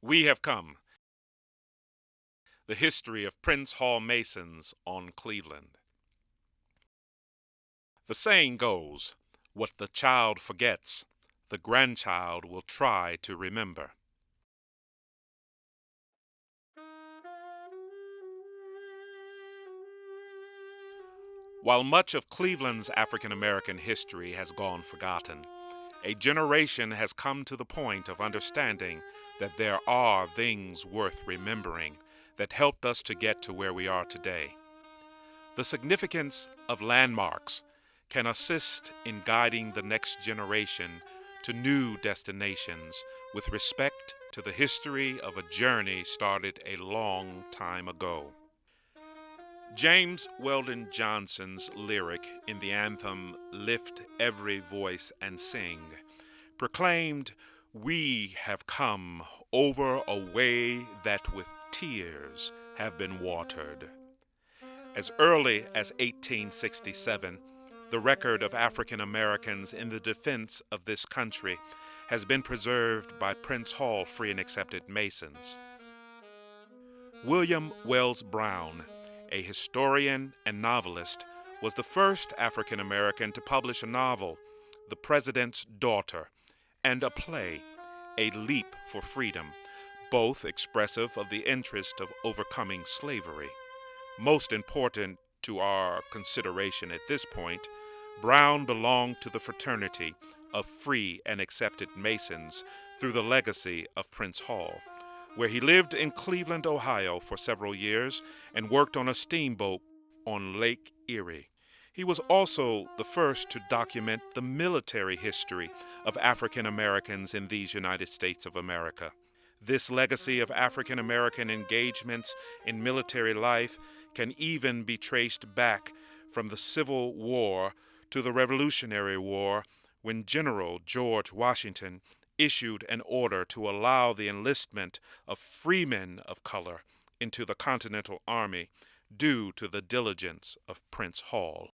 We have come. The history of Prince Hall Masons on Cleveland. The saying goes, what the child forgets, the grandchild will try to remember. While much of Cleveland's African American history has gone forgotten, a generation has come to the point of understanding that there are things worth remembering that helped us to get to where we are today. The significance of landmarks can assist in guiding the next generation to new destinations with respect to the history of a journey started a long time ago. James Weldon Johnson's lyric in the anthem "Lift Every Voice and Sing" proclaimed, "We have come over a way that with tears have been watered." As early as 1867, the record of African Americans in the defense of this country has been preserved by Prince Hall Free and Accepted Masons. William Wells Brown, a historian and novelist, was the first African American to publish a novel, The President's Daughter, and a play, A Leap for Freedom, both expressive of the interest of overcoming slavery. Most important to our consideration at this point, Brown belonged to the fraternity of Free and Accepted Masons through the legacy of Prince Hall, where he lived in Cleveland, Ohio for several years and worked on a steamboat on Lake Erie. He was also the first to document the military history of African Americans in these United States of America. This legacy of African American engagements in military life can even be traced back from the Civil War to the Revolutionary War, when General George Washington issued an order to allow the enlistment of freemen of color into the Continental Army due to the diligence of Prince Hall.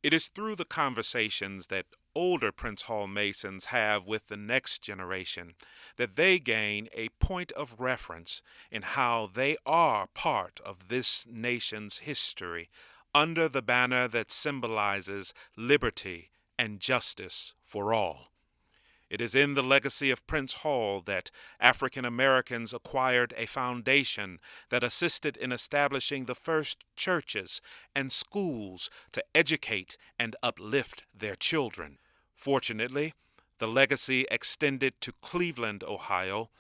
It is through the conversations that older Prince Hall Masons have with the next generation that they gain a point of reference in how they are part of this nation's history under the banner that symbolizes liberty and justice for all. It is in the legacy of Prince Hall that African Americans acquired a foundation that assisted in establishing the first churches and schools to educate and uplift their children. Fortunately, the legacy extended to Cleveland, Ohio,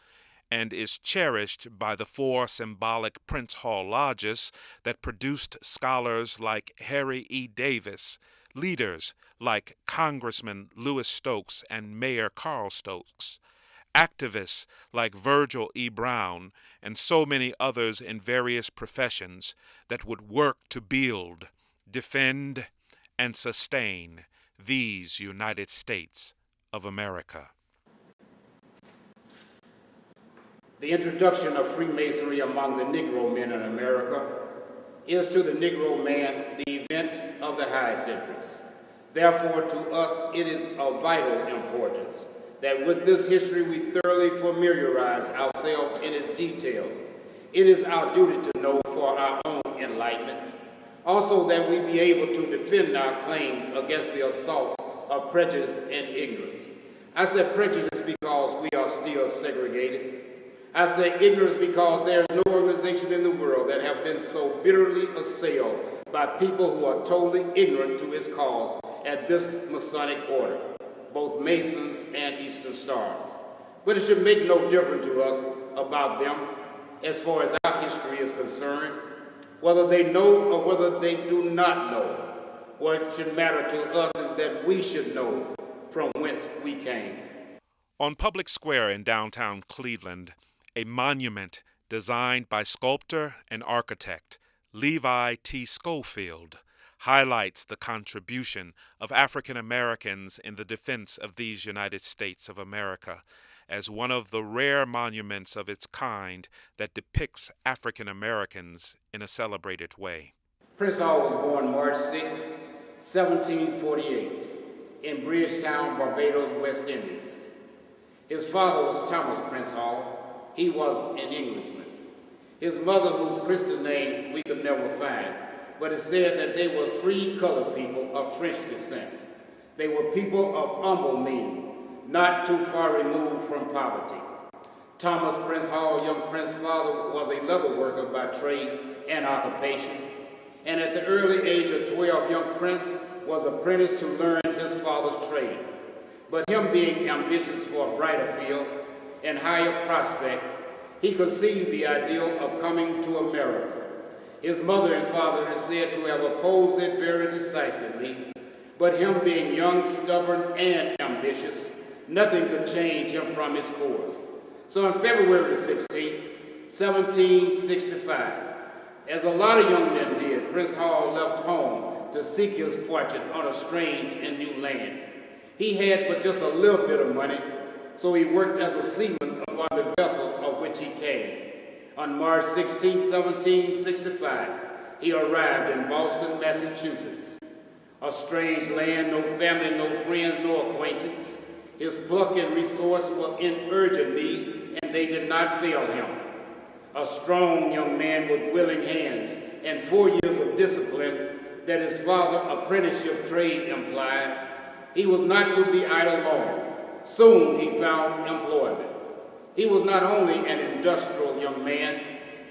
and is cherished by the 4 symbolic Prince Hall lodges that produced scholars like Harry E. Davis, leaders like Congressman Louis Stokes and Mayor Carl Stokes, activists like Virgil E. Brown, and so many others in various professions that would work to build, defend, and sustain these United States of America. The introduction of Freemasonry among the Negro men in America is to the Negro man the event of the highest interest. Therefore, to us, it is of vital importance that with this history we thoroughly familiarize ourselves in its detail. It is our duty to know for our own enlightenment. Also, that we be able to defend our claims against the assaults of prejudice and ignorance. I said prejudice because we are still segregated. I say ignorance because there is no organization in the world that have been so bitterly assailed by people who are totally ignorant to its cause at this Masonic order, both Masons and Eastern Stars. But it should make no difference to us about them as far as our history is concerned, whether they know or whether they do not know. What should matter to us is that we should know from whence we came. On Public Square in downtown Cleveland, a monument designed by sculptor and architect Levi T. Schofield highlights the contribution of African Americans in the defense of these United States of America as one of the rare monuments of its kind that depicts African Americans in a celebrated way. Prince Hall was born March 6, 1748, in Bridgetown, Barbados, West Indies. His father was Thomas Prince Hall. he was an Englishman. His mother, whose Christian name we could never find, but it said that they were free colored people of French descent. They were people of humble means, not too far removed from poverty. Thomas Prince Hall, young Prince's father, was a leather worker by trade and occupation, and at the early age of 12, young Prince was apprenticed to learn his father's trade. But him being ambitious for a brighter field and higher prospect, he conceived the ideal of coming to America. His mother and father are said to have opposed it very decisively, but him being young, stubborn, and ambitious, nothing could change him from his course. So on February 16, 1765, as a lot of young men did, Prince Hall left home to seek his fortune on a strange and new land. He had but just a little bit of money, so he worked as a seaman upon the vessel of which he came. On March 16, 1765, he arrived in Boston, Massachusetts. A strange land, no family, no friends, no acquaintance. His pluck and resource were in urgent need, and they did not fail him. A strong young man with willing hands and 4 years of discipline that his father's apprenticeship trade implied, he was not to be idle long. Soon he found employment. He was not only an industrial young man,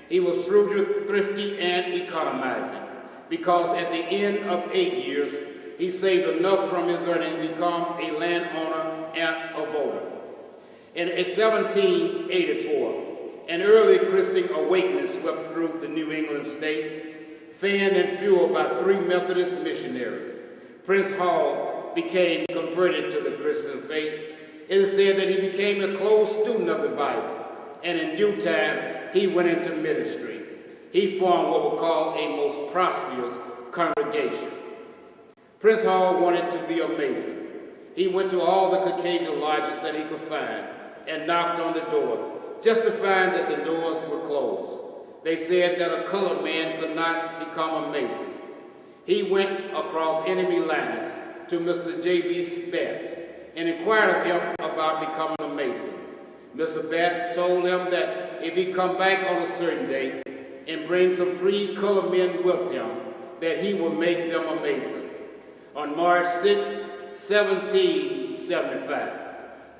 he was frugal, thrifty, and economizing, because at the end of 8 years, he saved enough from his earnings to become a landowner and a voter. In 1784, an early Christian awakening swept through the New England state, fanned and fueled by 3 Methodist missionaries. Prince Hall became converted to the Christian faith. It is said that he became a close student of the Bible, and in due time, he went into ministry. He formed what we call a most prosperous congregation. Prince Hall wanted to be a Mason. He went to all the Caucasian lodges that he could find and knocked on the door, just to find that the doors were closed. They said that a colored man could not become a Mason. He went across enemy lines to Mr. J.B. Betts and inquired of him about becoming a Mason. Mr. Betts told him that if he come back on a certain day and bring some free colored men with him, that he will make them a Mason. On March 6, 1775,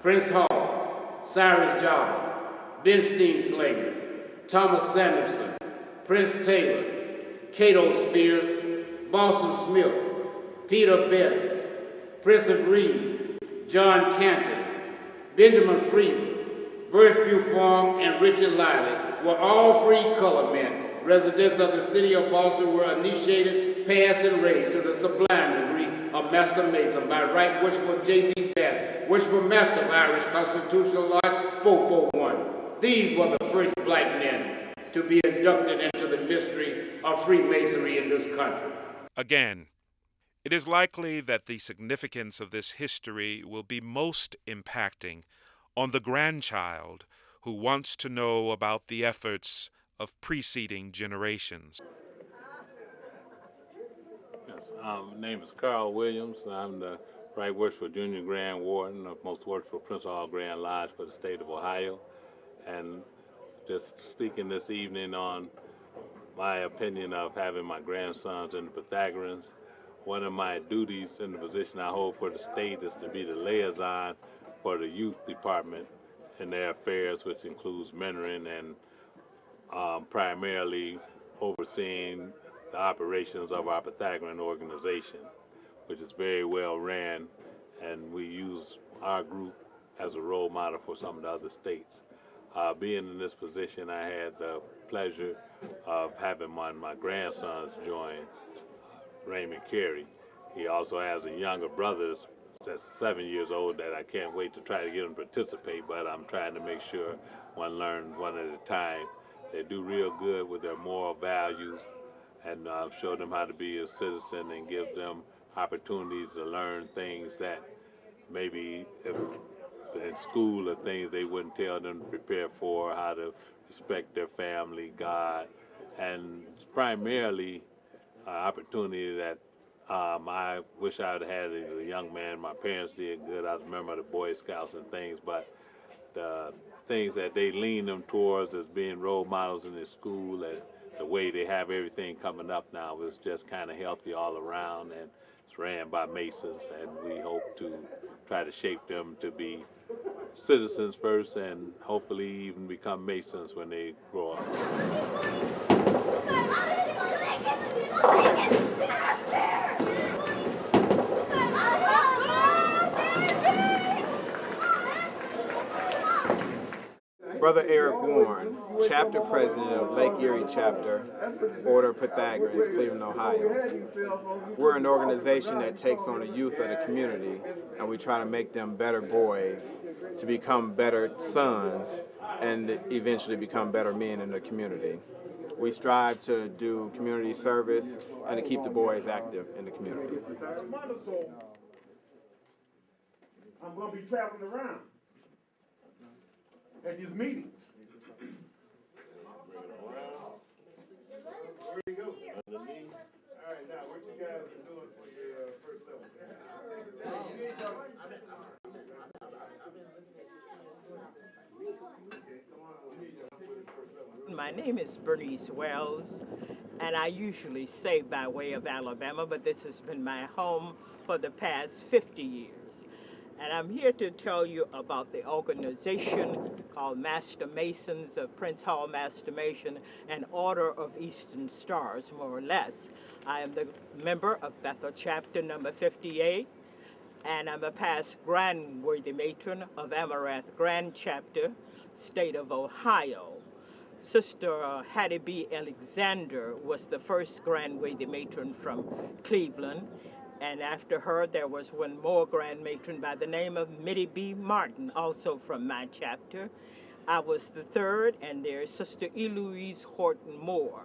Prince Hall, Cyrus Jobber, Ben Steenslinger, Thomas Sanderson, Prince Taylor, Cato Spears, Boston Smith, Peter Best, Prince of Reed, John Canton, Benjamin Freeman, Berth Buffon, and Richard Lively were all free colored men. Residents of the city of Boston were initiated, passed, and raised to the sublime degree of Master Mason by right worshipful J.B. Bath, worshipful Master of Irish Constitutional Law 441. These were the first black men to be inducted into the mystery of Freemasonry in this country. Again, it is likely that the significance of this history will be most impacting on the grandchild who wants to know about the efforts of preceding generations. Yes, my name is Carl Williams. I'm the Right Worshipful Junior Grand Warden of Most Worshipful Prince Hall Grand Lodge for the state of Ohio. And just speaking this evening on my opinion of having my grandsons in the Pythagoreans. One of my duties in the position I hold for the state is to be the liaison for the youth department in their affairs, which includes mentoring and primarily overseeing the operations of our Pythagorean organization, which is very well ran, and we use our group as a role model for some of the other states. Being in this position, I had the pleasure of having one of my grandsons join, Raymond Carey. He also has a younger brother that's 7 years old that I can't wait to try to get him to participate, but I'm trying to make sure one learns one at a time. They do real good with their moral values, and I've showed them how to be a citizen and give them opportunities to learn things that maybe if in school are things they wouldn't tell them to prepare for, how to respect their family, God, and primarily opportunity that I wish I had had as a young man. My parents did good. I was a member of the Boy Scouts and things, but things that they lean them towards as being role models in their school, and the way they have everything coming up now is just kind of healthy all around, and it's ran by Masons, and we hope to try to shape them to be citizens first and hopefully even become Masons when they grow up. Brother Eric Warren, chapter president of Lake Erie chapter, Order of Pythagoreans, Cleveland, Ohio. We're an organization that takes on the youth of the community, and we try to make them better boys to become better sons and eventually become better men in the community. We strive to do community service and to keep the boys active in the community. I'm going to be traveling around at these meetings. Where you go? All right, now what you guys are doing for your first level? My name is Bernice Wells, and I usually say by way of Alabama, but this has been my home for the past 50 years. And I'm here to tell you about the organization called Master Masons of Prince Hall Master Mason and Order of Eastern Stars, more or less. I am the member of Bethel Chapter number 58, and I'm a past Grand Worthy Matron of Amaranth Grand Chapter, State of Ohio. Sister Hattie B. Alexander was the first Grand Worthy Matron from Cleveland, and after her there was one more Grand Matron by the name of Mittie B. Martin, also from my chapter. I was the third, and there's Sister Eloise Horton Moore,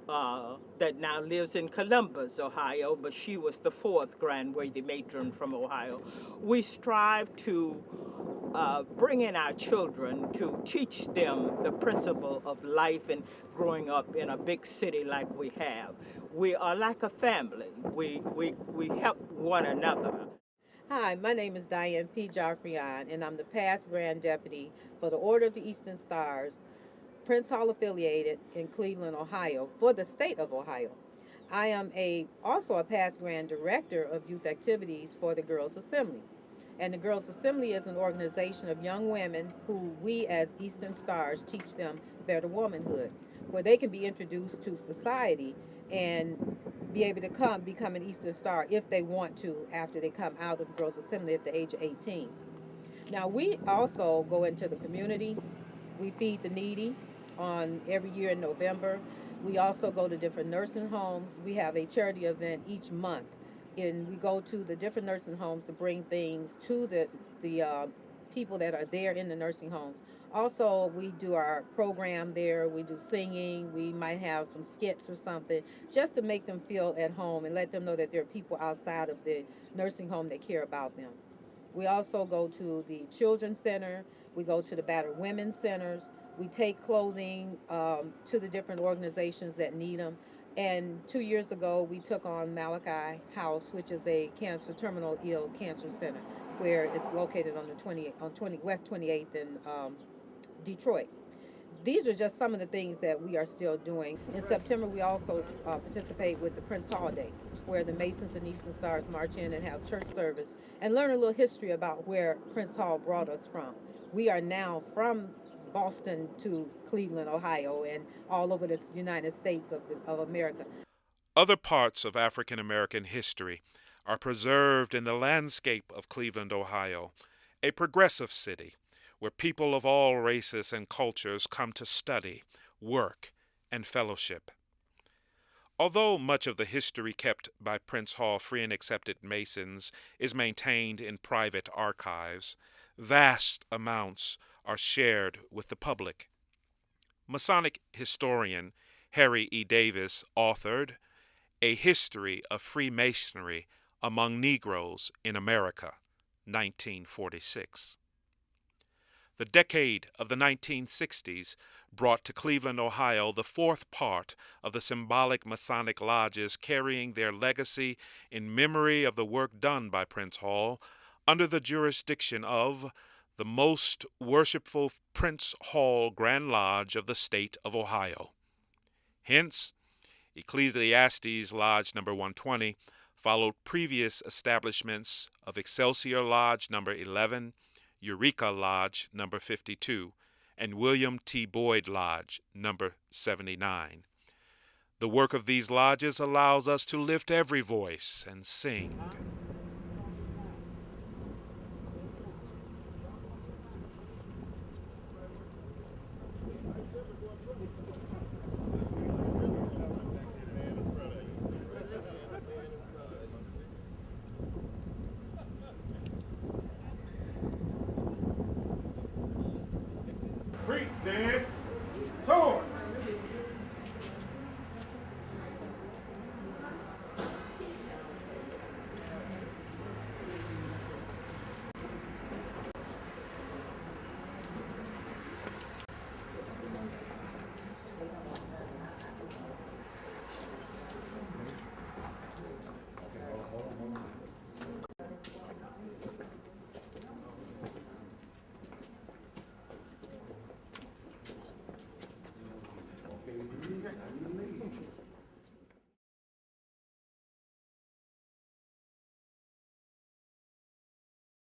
that now lives in Columbus, Ohio, but she was the fourth Grand Worthy Matron from Ohio. We strive to bring in our children to teach them the principle of life and growing up in a big city like we have. We are like a family. We help one another. Hi, my name is Diane P. Joffrion, and I'm the past Grand Deputy for the Order of the Eastern Stars, Prince Hall affiliated in Cleveland, Ohio, for the state of Ohio. I am also a past Grand Director of Youth Activities for the Girls Assembly. And the Girls Assembly is an organization of young women who we as Eastern Stars teach them better womanhood, where they can be introduced to society and be able to become an Eastern Star if they want to after they come out of Girls Assembly at the age of 18. Now we also go into the community. We feed the needy on every year in November. We also go to different nursing homes. We have a charity event each month, and we go to the different nursing homes to bring things to the people that are there in the nursing homes. Also, we do our program there. We do singing. We might have some skits or something just to make them feel at home and let them know that there are people outside of the nursing home that care about them. We also go to the Children's Center. We go to the battered women's centers. We take clothing to the different organizations that need them. And 2 years ago, we took on Malachi House, which is a terminal ill cancer center, where it's located on West 28th in Detroit. These are just some of the things that we are still doing. In September, we also participate with the Prince Hall Day, where the Masons and Eastern Stars march in and have church service and learn a little history about where Prince Hall brought us from. We are now from Boston to Cleveland, Ohio, and all over the United States of America. Other parts of African American history are preserved in the landscape of Cleveland, Ohio, a progressive city where people of all races and cultures come to study, work, and fellowship. Although much of the history kept by Prince Hall Free and Accepted Masons is maintained in private archives, vast amounts are shared with the public. Masonic historian Harry E. Davis authored A History of Freemasonry Among Negroes in America, 1946. The decade of the 1960s brought to Cleveland, Ohio, the fourth part of the symbolic Masonic lodges carrying their legacy in memory of the work done by Prince Hall under the jurisdiction of the most worshipful Prince Hall Grand Lodge of the state of Ohio. Hence, Ecclesiastes Lodge number 120 followed previous establishments of Excelsior Lodge number 11, Eureka Lodge number 52, and William T. Boyd Lodge number 79. The work of these lodges allows us to lift every voice and sing. Preach, Sam. Torch.